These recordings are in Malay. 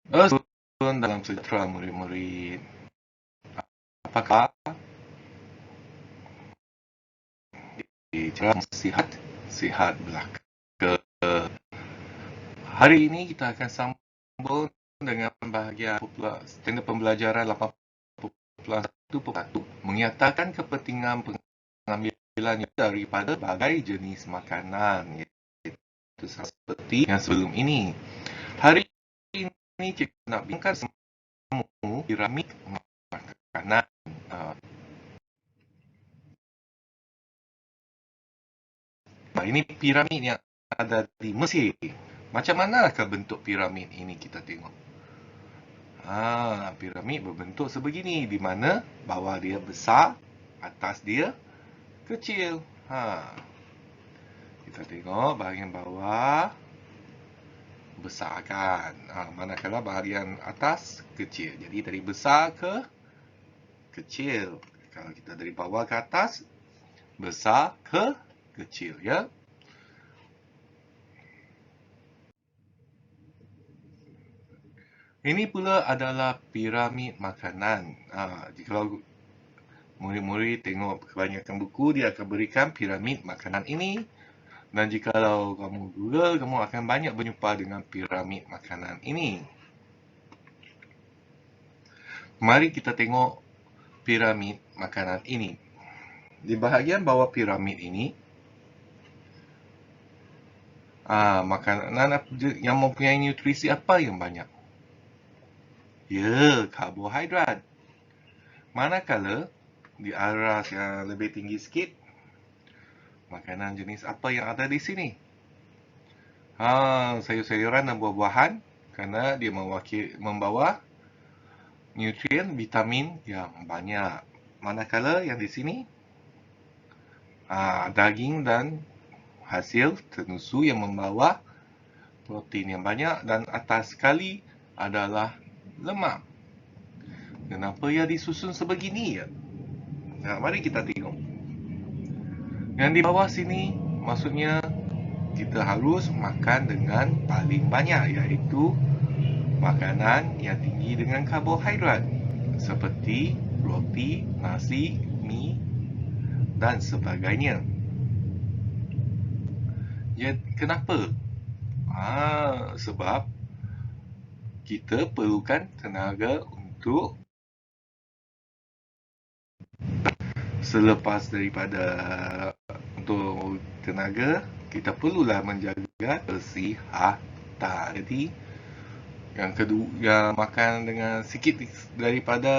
Assalamualaikum dalam sejahtera murid-murid. Apakah di dalam sihat? Sihat belaka. Hari ini kita akan sambung dengan bahagian standard pembelajaran 8.1.1 menyatakan kepentingan pengambilan daripada berbagai jenis makanan, iaitu seperti yang sebelum ini. Hari ini kita nak bincangkan semua piramid makanan. Ini piramid yang ada di Mesir. Macam manakah bentuk piramid ini kita tengok? Piramid berbentuk sebegini, di mana bawah dia besar, atas dia kecil. Kita tengok bahagian bawah besar kan. Manakala bahagian atas kecil. Jadi dari besar ke kecil. Kalau kita dari bawah ke atas, besar ke kecil, ya. Ini pula adalah piramid makanan. Jika murid-murid tengok kebanyakan buku, dia akan berikan piramid makanan ini. Dan jikalau kamu Google, kamu akan banyak berjumpa dengan piramid makanan ini. Mari kita tengok piramid makanan ini. Di bahagian bawah piramid ini, makanan yang mempunyai nutrisi apa yang banyak? Ya, karbohidrat. Manakala di aras yang lebih tinggi sikit, makanan jenis apa yang ada di sini? Sayur-sayuran dan buah-buahan, kerana dia membawa nutrien vitamin yang banyak. Manakala yang di sini, daging dan hasil tenusu yang membawa protein yang banyak, dan atas sekali adalah lemak. Kenapa ia disusun sebegini ya? Mari kita tengok. Yang di bawah sini maksudnya kita harus makan dengan paling banyak, iaitu makanan yang tinggi dengan karbohidrat seperti roti, nasi, mi dan sebagainya. Ya, kenapa? Sebab kita perlukan tenaga untuk selepas daripada untuk tenaga, kita perlulah menjaga kesihatan. Jadi yang kedua, yang makan dengan sikit daripada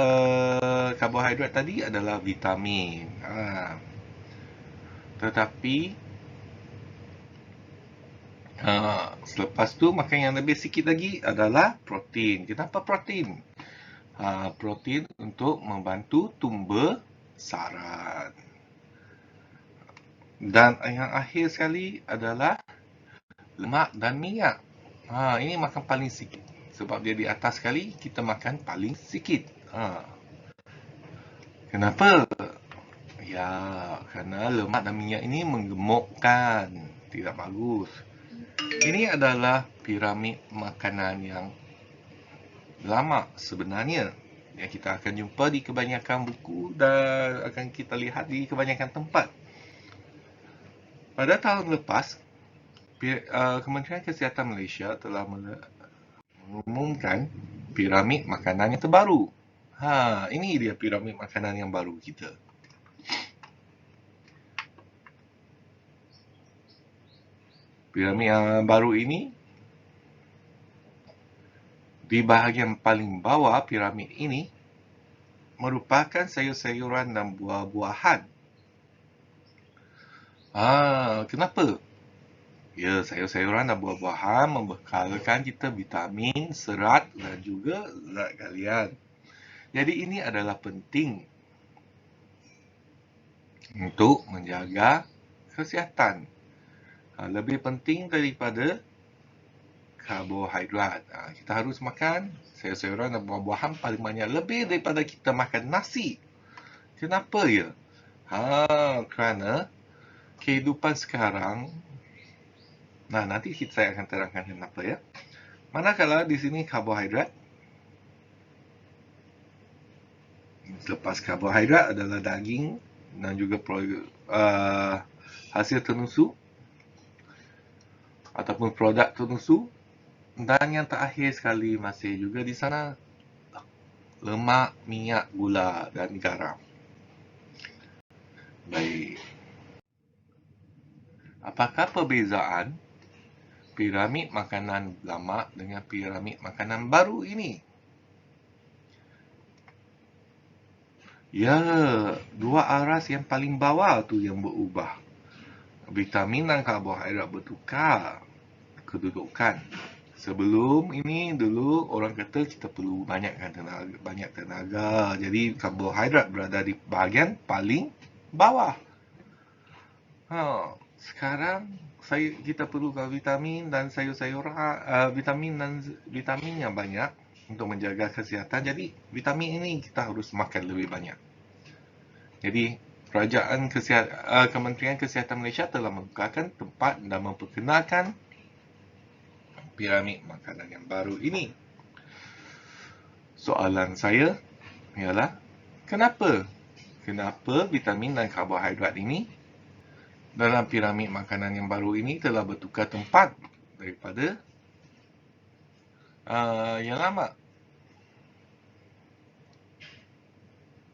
karbohidrat tadi adalah vitamin. Tetapi selepas tu makan yang lebih sikit lagi adalah protein. Kenapa protein? Protein untuk membantu tumbuh saraf. Dan yang akhir sekali adalah lemak dan minyak. Ini makan paling sikit. Sebab dia di atas sekali, kita makan paling sikit. Kenapa? Ya, kerana lemak dan minyak ini menggemukkan. Tidak bagus. Ini adalah piramid makanan yang lama sebenarnya, yang kita akan jumpa di kebanyakan buku dan akan kita lihat di kebanyakan tempat. Pada tahun lepas, Kementerian Kesihatan Malaysia telah mengumumkan piramid makanan yang terbaru. Ini dia piramid makanan yang baru kita. Piramid yang baru ini, di bahagian paling bawah piramid ini merupakan sayur-sayuran dan buah-buahan. Kenapa? Ya, sayur-sayuran dan buah-buahan membekalkan kita vitamin, serat dan juga zat galian. Jadi ini adalah penting untuk menjaga kesihatan. Lebih penting daripada karbohidrat. Kita harus makan sayur-sayuran dan buah-buahan paling banyak, lebih daripada kita makan nasi. Kenapa ya? Kerana kehidupan sekarang, nanti saya akan terangkan kenapa ya. Manakala di sini karbohidrat. Lepas karbohidrat adalah daging dan juga hasil tenusu ataupun produk tenusu. Dan yang terakhir sekali masih juga di sana lemak, minyak, gula dan garam. Baik. Apakah perbezaan piramid makanan lama dengan piramid makanan baru ini? Ya, dua aras yang paling bawah tu yang berubah. Vitamin dan karbohidrat bertukar kedudukan. Sebelum ini dulu orang kata kita perlu banyak tenaga. Jadi karbohidrat berada di bahagian paling bawah. Sekarang kita perlukan vitamin dan sayur-sayuran, vitamin yang banyak untuk menjaga kesihatan. Jadi vitamin ini kita harus makan lebih banyak. Jadi Kementerian Kesihatan Malaysia telah membukakan tempat dan memperkenalkan piramid makanan yang baru ini. Soalan saya ialah kenapa vitamin dan karbohidrat ini dalam piramid makanan yang baru ini telah bertukar tempat daripada yang lama?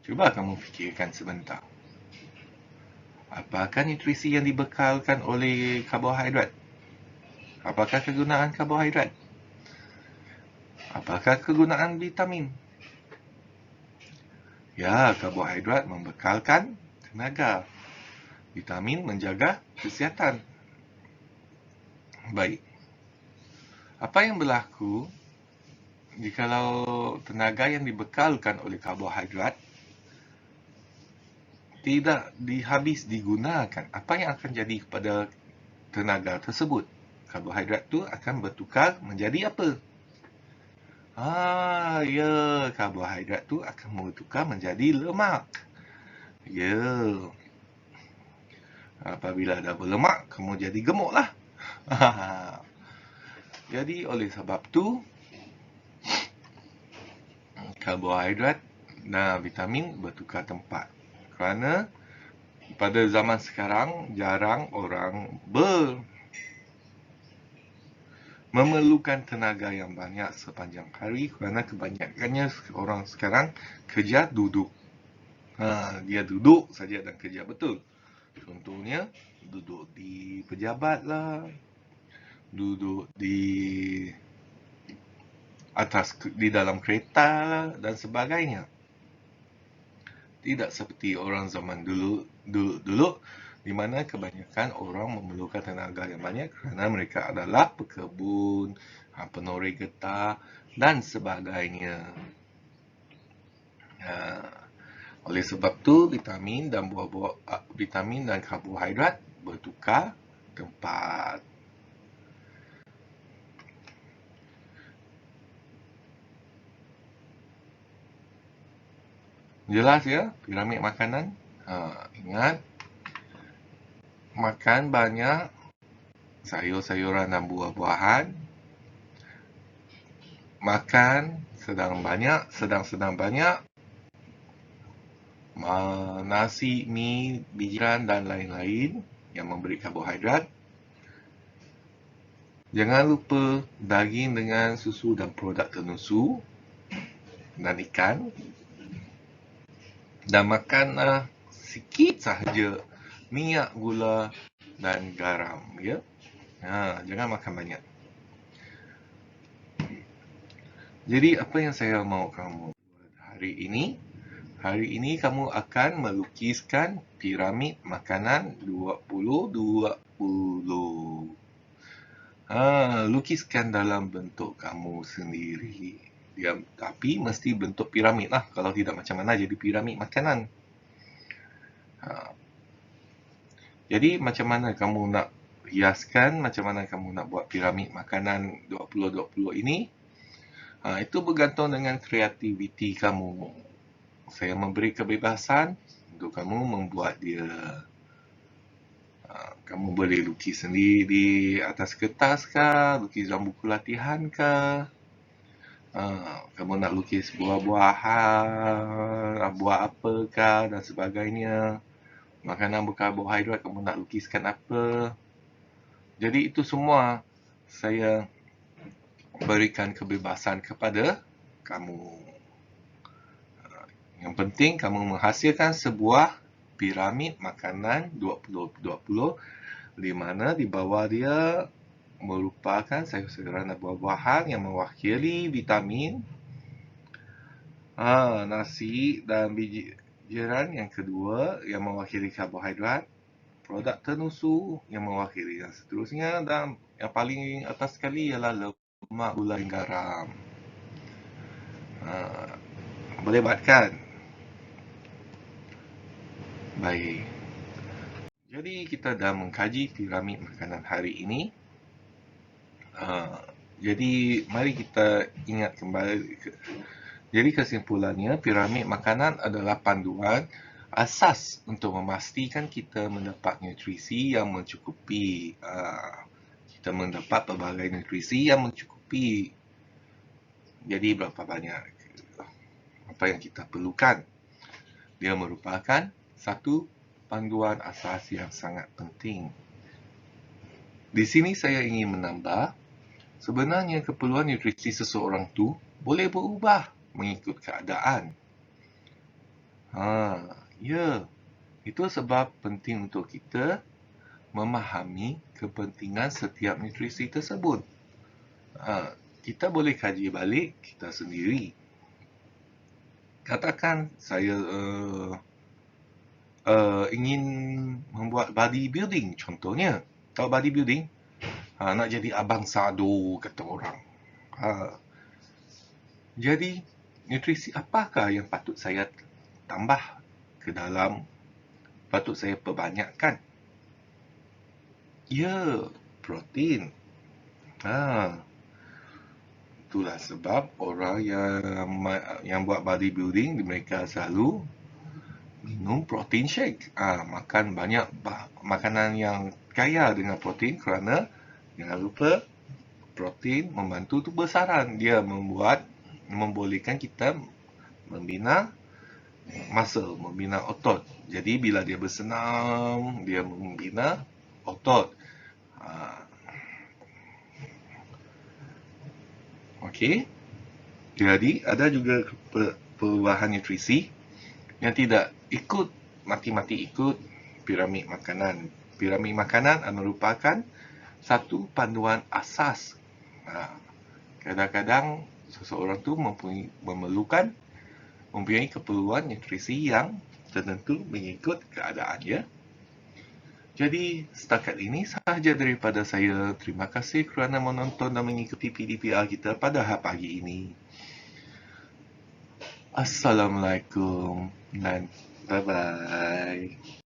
Cuba kamu fikirkan sebentar. Apakah nutrisi yang dibekalkan oleh karbohidrat? Apakah kegunaan karbohidrat? Apakah kegunaan vitamin? Ya, karbohidrat membekalkan tenaga. Vitamin menjaga kesihatan. Baik. Apa yang berlaku jikalau tenaga yang dibekalkan oleh karbohidrat tidak digunakan? Apa yang akan jadi kepada tenaga tersebut? Karbohidrat tu akan bertukar menjadi apa? Ya, karbohidrat tu akan bertukar menjadi lemak. Ya. Apabila dah berlemak, kamu jadi gemuk lah. Jadi oleh sebab tu, karbohidrat dan vitamin bertukar tempat. Kerana pada zaman sekarang, jarang orang memerlukan tenaga yang banyak sepanjang hari kerana kebanyakannya orang sekarang kerja duduk. Dia duduk saja dan kerja betul. Contohnya, duduk di pejabat lah, duduk di dalam kereta lah, dan sebagainya. Tidak seperti orang zaman dulu di mana kebanyakan orang memerlukan tenaga yang banyak kerana mereka adalah pekebun, penoreh getah dan sebagainya. Oleh sebab tu, vitamin dan karbohidrat bertukar tempat. Jelas ya, piramid makanan. Ingat, makan banyak sayur-sayuran dan buah-buahan. Makan sedang banyak nasi, mie, bijiran dan lain-lain yang memberi karbohidrat. Jangan lupa daging dengan susu dan produk tenusu dan ikan. Dan makanlah sikit sahaja minyak, gula dan garam, ya. Jangan makan banyak. Jadi apa yang saya mahu kamu buat hari ini? Hari ini kamu akan melukiskan piramid makanan 2020. Lukiskan dalam bentuk kamu sendiri. Tapi mesti bentuk piramid lah. Kalau tidak, macam mana jadi piramid makanan? Jadi macam mana kamu nak hiaskan, macam mana kamu nak buat piramid makanan 2020 ini? Itu bergantung dengan kreativiti kamu. Saya memberi kebebasan untuk kamu membuat dia Kamu boleh lukis sendiri di atas kertas kah, lukis dalam buku latihan kah. Kamu nak lukis buah-buahan, buah apakah dan sebagainya. Makanan berkarbohidrat, kamu nak lukiskan apa. Jadi itu semua saya berikan kebebasan kepada kamu. Yang penting kamu menghasilkan sebuah piramid makanan 20-20, di mana di bawah dia merupakan sayur-sayuran dan buah-buahan yang mewakili vitamin, nasi dan biji jiran yang kedua yang mewakili karbohidrat, produk tenusu yang mewakili yang seterusnya, dan yang paling atas sekali ialah lemak, gula dan garam. Boleh buat kan? Baik. Jadi kita dah mengkaji piramid makanan hari ini. Jadi mari kita ingat kembali. Jadi kesimpulannya, piramid makanan adalah panduan asas untuk memastikan kita mendapat nutrisi yang mencukupi. Kita mendapat pelbagai nutrisi yang mencukupi. Jadi berapa banyak apa yang kita perlukan. Dia merupakan satu panduan asas yang sangat penting. Di sini saya ingin menambah, sebenarnya keperluan nutrisi seseorang tu boleh berubah mengikut keadaan. Ya, itu sebab penting untuk kita memahami kepentingan setiap nutrisi tersebut. Kita boleh kaji balik kita sendiri. Katakan saya ingin membuat bodybuilding contohnya. Tahu bodybuilding? Nak jadi abang sado kata orang. Jadi nutrisi apakah yang patut saya tambah ke dalam, patut saya perbanyakkan? Ya, protein. Itulah sebab orang yang buat bodybuilding, mereka selalu minum protein shake. Makan banyak makanan yang kaya dengan protein, kerana jangan lupa protein membantu tubuh besaran. Dia membolehkan kita membina muscle, membina otot. Jadi bila dia bersenam, dia membina otot. Okey. Jadi ada juga perubahan nutrisi yang tidak ikut mati-mati ikut piramid makanan. Piramid makanan merupakan satu panduan asas. Kadang-kadang seseorang tu mempunyai keperluan nutrisi yang tertentu mengikut keadaannya. Jadi setakat ini sahaja daripada saya. Terima kasih kerana menonton dan mengikuti PDPR kita pada pagi ini. Assalamualaikum dan bye-bye.